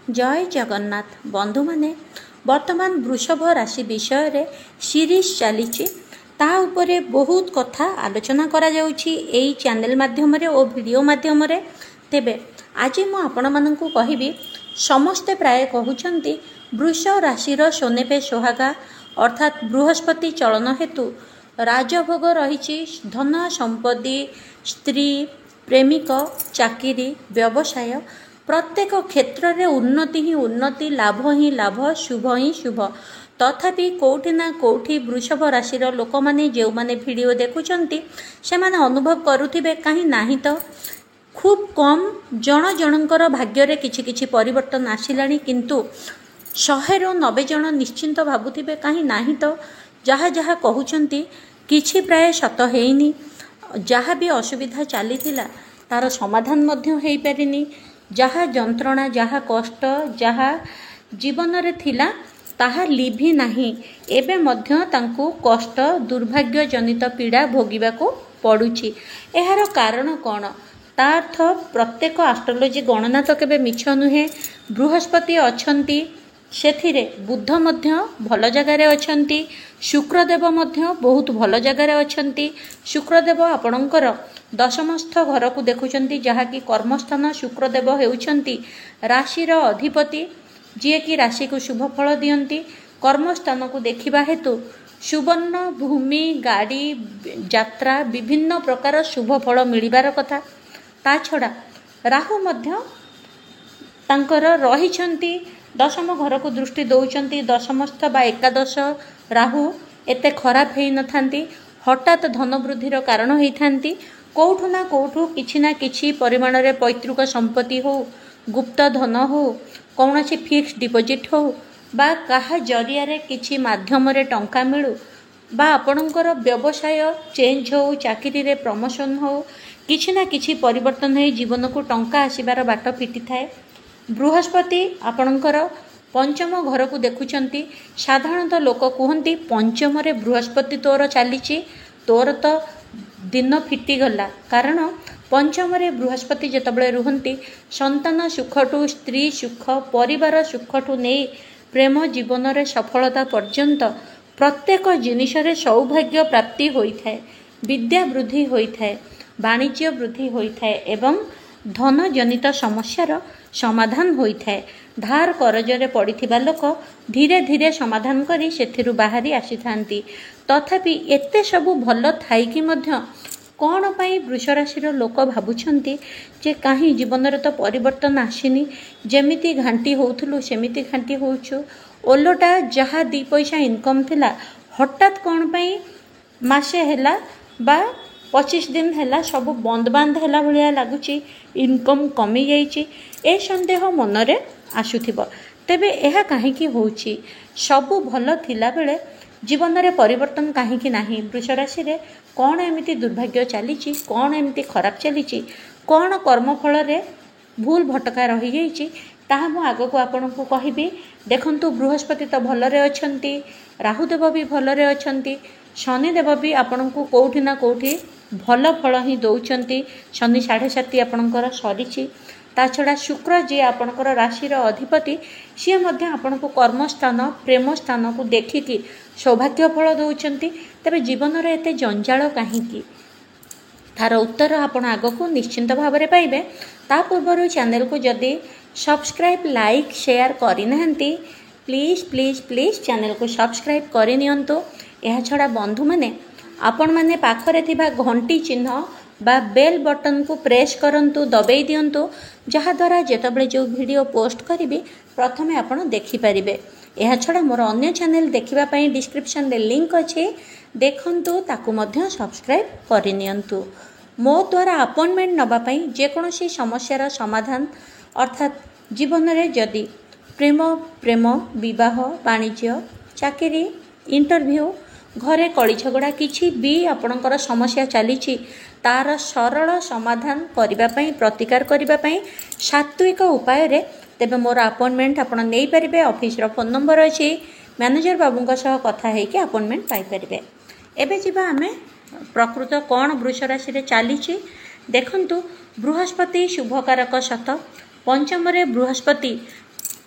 जय जगन्नाथ बंधु माने वर्तमान वृषभ राशि विषय रे सीरीज चली ता उपरे बहुत कथा आलोचना करा जाउछि एई चैनल माध्यम रे ओ वीडियो माध्यम रे। तेबे आज मु आपण माननकु कहिबी समस्ते प्राय कहउछंती वृष राशि रो सोने पे सोहागा अर्थात बृहस्पति चलन हेतु राजभोग रही धन संपत्ति स्त्री प्रेमिक चाकिरी व्यवसाय प्रत्येक क्षेत्र में उन्नति ही उन्नति लाभ ही लाभ शुभ ही शुभ। तथापि कौटि ना कौटि वृषभ राशि लोक मैंने जो मैंने वीडियो देखुंट से माने अनुभव करुथिबे कहीं नहीं तो खूब कम जन जनकर भाग्य किछि किछि परिवर्तन आसिलानी किंतु 100 ରୁ 90 जन निश्चिंत भाबुथिबे कहीं नहीं तो जहाँ जहाँ कहउछंती किछि प्राय सत हेइनी जहाँ भी असुविधा चली तार समाधान मध्य हेइ पारिनी जहाँ जंत्रणा जहाँ कष्ट जहाँ जीवन रे थिला ताहा लिभि नाही एबे मध्य तांकु कष्ट दुर्भाग्य जनित पीड़ा भोगिबाको पड़ुछि। एहार कारण कौन तार्थ प्रत्येक एस्ट्रोलॉजी गणना तो केबे मिछ नुहे। बृहस्पति अछंती सेथिरे बुध मध्य भल जगार अछंती शुक्रदेव मध्य बहुत भल जगार अछंती। शुक्रदेव आपणकर दशमस्थ घर को देखुंट जहाँकि कर्मस्थान शुक्रदेव हेउछंती राशिर अधिपति जी कि राशि को शुभ फल दियंती। कर्मस्थान को देखिबा हेतु सुवर्ण भूमि गाड़ी यात्रा विभिन्न प्रकार शुभ फल मिलिबार कथा। ता छड़ा राहु मध्य तांकर रहिछंती दशम घर को दृष्टि दौरान दशमस्थ बा एकादश राहु एते खराब हेई नथांती हठात धन वृद्धिर कारण होइथांती। कौठु ना कौठु किछि ना किछि परिमाण रे पैतृक संपत्ति हो गुप्त धन हो कौन फिक्स डिपोजिट हो बा कहा जरिया रे किछि माध्यम रे टंका मिलू बा आपणकर व्यवसाय चेंज हो चाकरी रे प्रमोशन हो किछि ना किछि परिवर्तन हो जीवन को टंका आसीबार बाट फिटी थाए। बृहस्पति आपणकर पंचम घर को देखुंट साधारणतः लोक कहते पंचम रे बृहस्पति तोर चली तोर तो दिन फिटीगला कारण पंचम रे बृहस्पति जितेबाला रुहंती संतान सुखठू स्त्री सुख परिवार सुखठू नहीं प्रेम जीवन रे सफलता पर्यंत प्रत्येक जिनिस रे सौभाग्य प्राप्ति होइथाए विद्या वृद्धि होइथाए वाणिज्य वृद्धि होइथाए एवं धन जनित समस्यार समाधान होइथाए। धार करजरे पड़िथिबा लोक धीरे धीरे समाधान करी सेथिरु बाहरी आसीथांती। तथापि एते सबु भल थाई कि मध्य कौन पाई वृष राशि लोक भाबुछंती जे काहे जीवन रे तो परिवर्तन आसीनी जेमिति घांटी होउथुलु सेमिति घांटी होउछु ओलोटा जहा 2 पैसा इनकम थिला हठात कौन पाई मासे हैला बा 25 दिन हैला सब बंद बांध हैला भलिया लागुची इनकम कमी जाइची ए संदेह मनरे आसुथिबो। तेबे एहा काहे कि होउची सबु भल थिला बेले जीवन रे परिवर्तन काहे कि नाही वृष राशि रे कौन एमिति दुर्भाग्य चलीची कौन एमिति खराब चलीची कौन कर्मफल रे भूल भटका रही जाइची ताहा मु आगो को आपन को कहिबी। देखंतु बृहस्पति तो भलरे अछंती राहुदेव भी भलरे अछंती शनिदेव भी आपन को कोठी ना कोठी भल फल ही दौरान शनि 7.5 आपणकर सरी ता छड़ा शुक्र जी आपणकर राशि अधिपति सी आपण को कर्मस्थान प्रेम स्थान को देखिकी सौभाग्य फल दौरान। तेरे जीवन में एत जंजाल कहीं तार उत्तर आपण आगक निश्चिंत भाव में पाइबे। ता पूर्व चैनल को जदि सब्सक्राइब लाइक शेयर करना प्लीज प्लीज प्लीज चैनल को सब्सक्राइब करनियंतु। यह छड़ा बंधु माने आपण माने पाखरे थिबा घंटी चिन्ह बा बेल बटन को प्रेस करंतु दबाई दियंतु जहा द्वारा जेतबले जो वीडियो पोस्ट करिबे प्रथमे आपण देखि परिबे। यह छड़ा मोर अन्य चैनल देखिबा पई डिस्क्रिप्शन रे लिंक अछि देखंतु ताकू मध्य सब्सक्राइब करनियंतु। मो द्वारा अपॉइंटमेंट नबा पई जे कोनोसी समस्यार समाधान अर्थात जीवन रे जदि प्रेम विवाह वाणिज्य चाकरी इंटरव्यू घरे कली झगड़ा किछि भी आपणकर समस्या चली तार सरल समाधान करिबा पई प्रतिकार करिबा पई सात्विक उपाय रे तेबे मोर अपॉइंटमेंट आपण नै परिबे। ऑफिस रो फोन नंबर अछि मैनेजर बाबूंका सह कथा हे कि अपॉइंटमेंट पाई परिबे। एबे जिबा हमें प्रकृत कोन वृष राशि रे चली देखंतु बृहस्पति शुभकारक शत पंचम रे बृहस्पति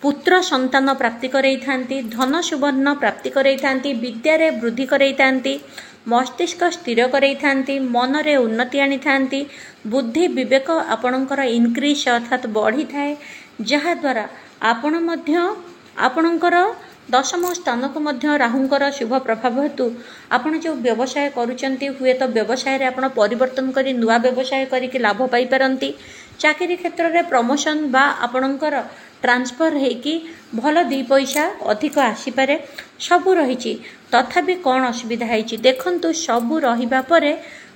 पुत्र संतान प्राप्ति कराइथांती, धन सुवर्ण प्राप्ति कराइथांती, विद्यारे वृद्धि कराइथांती, मस्तिष्क स्थिर कराइथांती, मनरे उन्नति आनिथांती, बुद्धि विवेक आपणकर इनक्रीज अर्थात बढ़ी थाए, जहाद्वारा आपण मध्य आपणकर दशम स्थान को मध्य राहुंकर शुभ प्रभाव हेतु आपण जो व्यवसाय करूचंती हुए तो व्यवसाय रे आपण परिवर्तन करी नुआ व्यवसाय करिक लाभ पाई परंती। चाकरी क्षेत्र रे प्रमोशन बा आपणकर ट्रांसफर हेकी भल दी पैसा अधिक आसी पारे सबु रहिछि। तथापि कौन असुविधा है देखंतु सबु रहिबा परे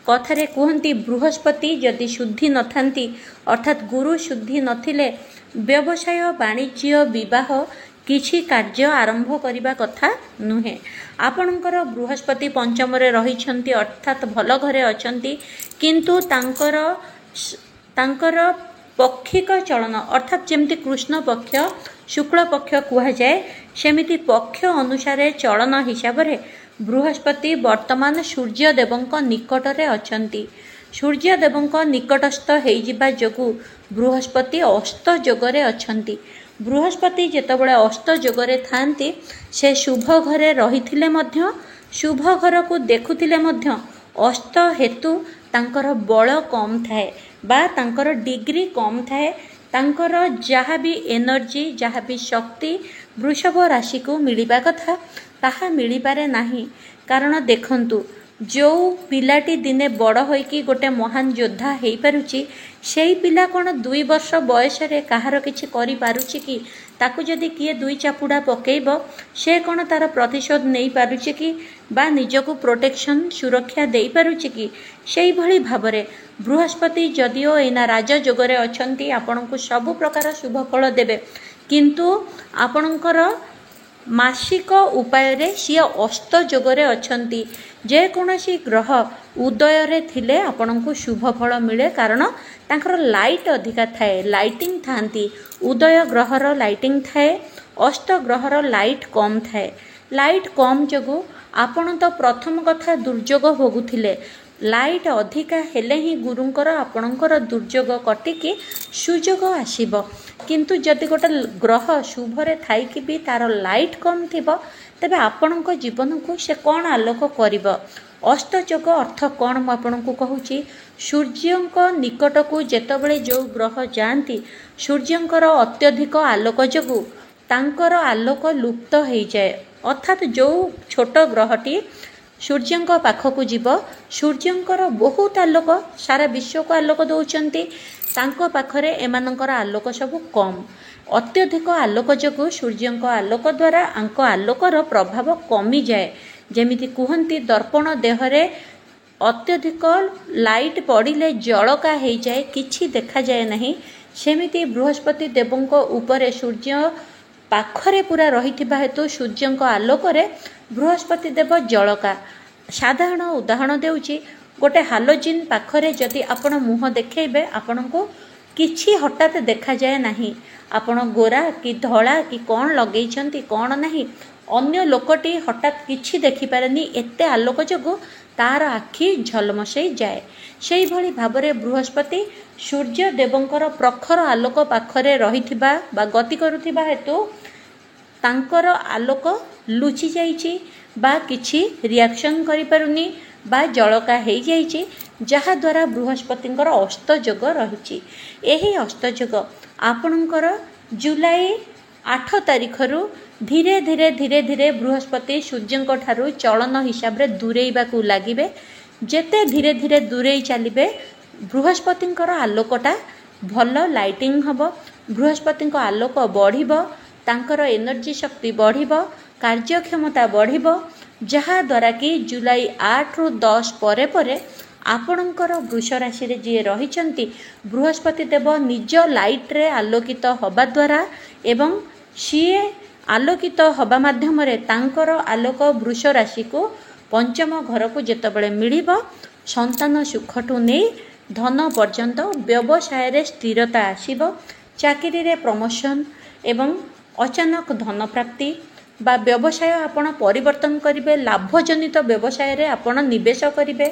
कथारे कहती बृहस्पति जदि शुद्धि नथांती अर्थात गुरु शुद्धि नथिले व्यवसाय वाणिज्य विवाह किछि कार्य आरंभ करिबा कथा नुहे। आपणकर बृहस्पति पंचम रे रहिछंती अर्थात भल घरे अछंती किंतु तांकर पक्षिक चलन अर्थात जेमती कृष्ण पक्ष शुक्ल पक्ष कह जाए सेमिति पक्ष अनुसार चलन हिसाब रे बृहस्पति वर्तमान सूर्यदेवंक निकटरे अछंती। सूर्यदेवंक निकटस्थ हेजिबा जोगु बृहस्पति अस्त जोगरे अछंती। बृहस्पति जेतबळे अस्त जोगरे थांती से शुभ घरे रहिथिले मध्य शुभ घर को देखुथिले मध्य अस्त हेतु तांकर बल कम थाए बा तांकर डिग्री कम थाए, तांकर जहाँ भी एनर्जी जहाँ भी शक्ति वृषभ राशि को मिलिबा कथा ताहा मिली पारे नाही। कारण देखंतु जो पिलाटी दिने बड़ होइकी गोटे महान योद्धा हेई पारुची सेई पिला कोन 2 वर्ष बयस रे काहार किछि करि पारुची कि ताकु जदि किए 2 चापुडा पकेइबो से कोन तार प्रतिशोध नेई पारुची कि बा निजको प्रोटेक्शन सुरक्षा देई पारुची कि सेई भली भाबरे बृहस्पति जदिओ एना राजा जोगरे अछंती आपनकु सब प्रकार शुभ फल देबे किंतु आपनकर मासिक उपाय रे सी अस्त जोगरे अछंती। जे कोनोसी ग्रह उदय रे थिले आपनकु शुभ फल मिले कारण तांकर लाइट अधिका थाए लाइटिंग थांती। उदय ग्रहर लाइटिंग थाए अस्त ग्रहर लाइट कम थाए। लाइट कम जोगु आपण तो प्रथम कथा दुर्योग भोगुथिले लाइट अधिका हेले ही गुरुंकर आपणकर दुर्योग कटिकी सुजोग आसीबो किंतु जदि गोटे ग्रह शुभरे थाइकी भी तार लाइट कम थिबो तेबे आपणक जीवन को से कौन आलोक करिबो। अष्टयोग अर्थ कौन मु आपणकु कहूची सूर्यंक निकट को जेतबळे जो ग्रह जाती सूर्यंकर अत्यधिक आलोक जोगु तांकर आलोक लुप्त हो जाए अर्थात जो छोट ग्रहटी सूर्यंक पाखकु जीव सूर्यंकर बहुत आलोक सारा विश्व को आलोक दौरान तांको पाखरे एमानकर आलोक सब कम अत्यधिक आलोक जोगु सूर्यंक आलोक द्वारा आंको आलोकर प्रभाव कमी जाए। जेमिति कुहंती दर्पण देहरे अत्यधिक लाइट पड़िले जलका हो जाए किछि देखा जाए नहीं सेमिति बृहस्पति देवंक उपरे सूर्य पाखरे पूरा रहिथिबा हेतु सूर्यंक आलोकरे बृहस्पति देव जलका। साधारण उदाहरण देउची गोटे हालोजिन पाखरे जदि आपण मुह देखेबे आपनको किछि हठात देखा जाए नहीं आपण गोरा कि धला कि कौन लगेइछंती कौन नहीं अन्य लोकटी हठात किछि देखि पारेनी एते आलोक जोगु तार आखि झलमसई जाए। सेई भली भाबरे बृहस्पति सूर्य देवंकर प्रखर आलोक पाखरे रहिथिबा बा गति करुथिबा हेतु तांकर आलोक लुचि जाइछि बा किछि रिएक्शन करि पारुनी बा जलका हो जाइछि जहा द्वारा बृहस्पतिंकर अष्टयोग रहिछि। एही अष्टयोग आपणकर जुलाई 8 तारिख रु धीरे धीरे धीरे धीरे बृहस्पति सूर्यंक ठारू चलन हिसाब रे दूरेइबा को लागिबे। जेते धीरे धीरे दूरेई चलिबे बृहस्पतिंकर आलोकटा भल लाइटिंग हबो बृहस्पतिंक आलोक बढ़िबो तांकर एनर्जी शक्ति बढ़िबो कार्यक्षमता बढ़िबो जहा द्वारा कि जुलाई 8 रु 10 परे परे आपणकर वृष राशि रे जे रहिचंती बृहस्पति देव निज लाइट रे आलोकित हबा द्वारा एवं सीए आलोकित हबा माध्यम रे तांकर आलोक वृष राशि को पंचम घर को जेतबळे मिलिबो संतान सुखठु नै धन पर्यंत व्यवसाय रे स्थिरता आसीबो चाकरी रे प्रमोशन एवं अचानक धन प्राप्ति बा व्यवसाय आपण परिवर्तन करिवे लाभजनित व्यवसाय रे आपण निवेश करिवे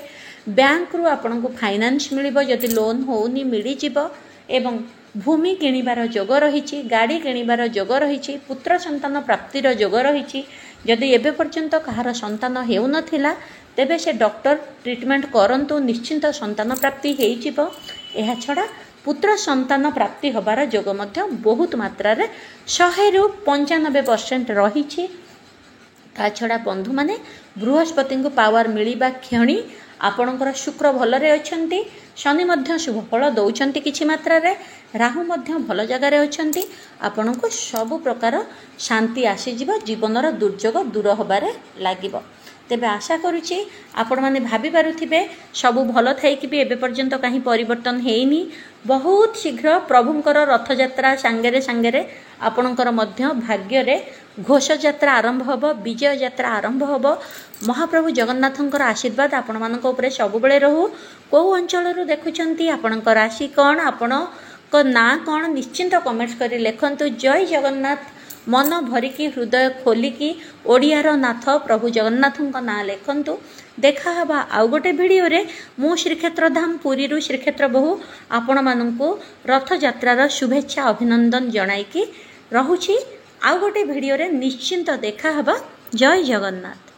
बैंक रु आपण को फाइनेंस मिलिबो जदि लोन होउनी मिली जिवो एवं भूमि किणिबार जोग रही, गाड़ी किणिबार जोग रही, पुत्र संतान प्राप्तिर जोग रही। जदि एबे पर्यंत कहार संतान हेउ नथिला तेबे से डॉक्टर ट्रीटमेंट करंतु, निश्चिंत संतान प्राप्ति हो। यह छड़ा पुत्र संतान प्राप्ति होबार जोग मध्य बहुत मात्रा रे 100 रु 95% रही। ता छड़ा बंधु माने बृहस्पति को पावर मिलिबा क्षणी आपणकर शुक्र भलरे अछंती, शनि मध्य शुभ फल दौरान किछि मात्रा रे, राहु मध्य भल जगार अछंती। आपण को सब प्रकार शांति आसीजिव, जीवनर दुर्योग दूर होबारे लागिब। तेबे आशा करुछि आपण माने भाबी पारुथिबे सब भल थाइकि भी एबे पर्यंत कहीं परिवर्तन हेइनी। बहुत शीघ्र प्रभुंकर रथयात्रा सांगेरे सांगेरे आपणकर मध्य भाग्य रे घोष यात्रा आरंभ होब, विजय यात्रा आरंभ होब। महाप्रभु जगन्नाथंकर आशीर्वाद आपण मानक उपरे सब बेले रहू। को अंचल रु देखुचंती, आपणकर राशि कोन, आपणक ना कोन, निश्चिंत कमेंट्स करी लेखंतु। जय जगन्नाथ। मन भरिकी हृदय खोलिकी ओडियार नाथ प्रभु जगन्नाथंक ना लेखंतु। देखा हबा आउ गोटे वीडियो रे। मु श्रीक्षेत्र धाम पुरी रु श्रीक्षेत्र बहु आपण मानकु रथ यात्रार शुभेच्छा अभिनंदन जणाइकी रहुछि। आउ गोटे वीडियो रे निश्चिंत देखा हबा। जय जगन्नाथ।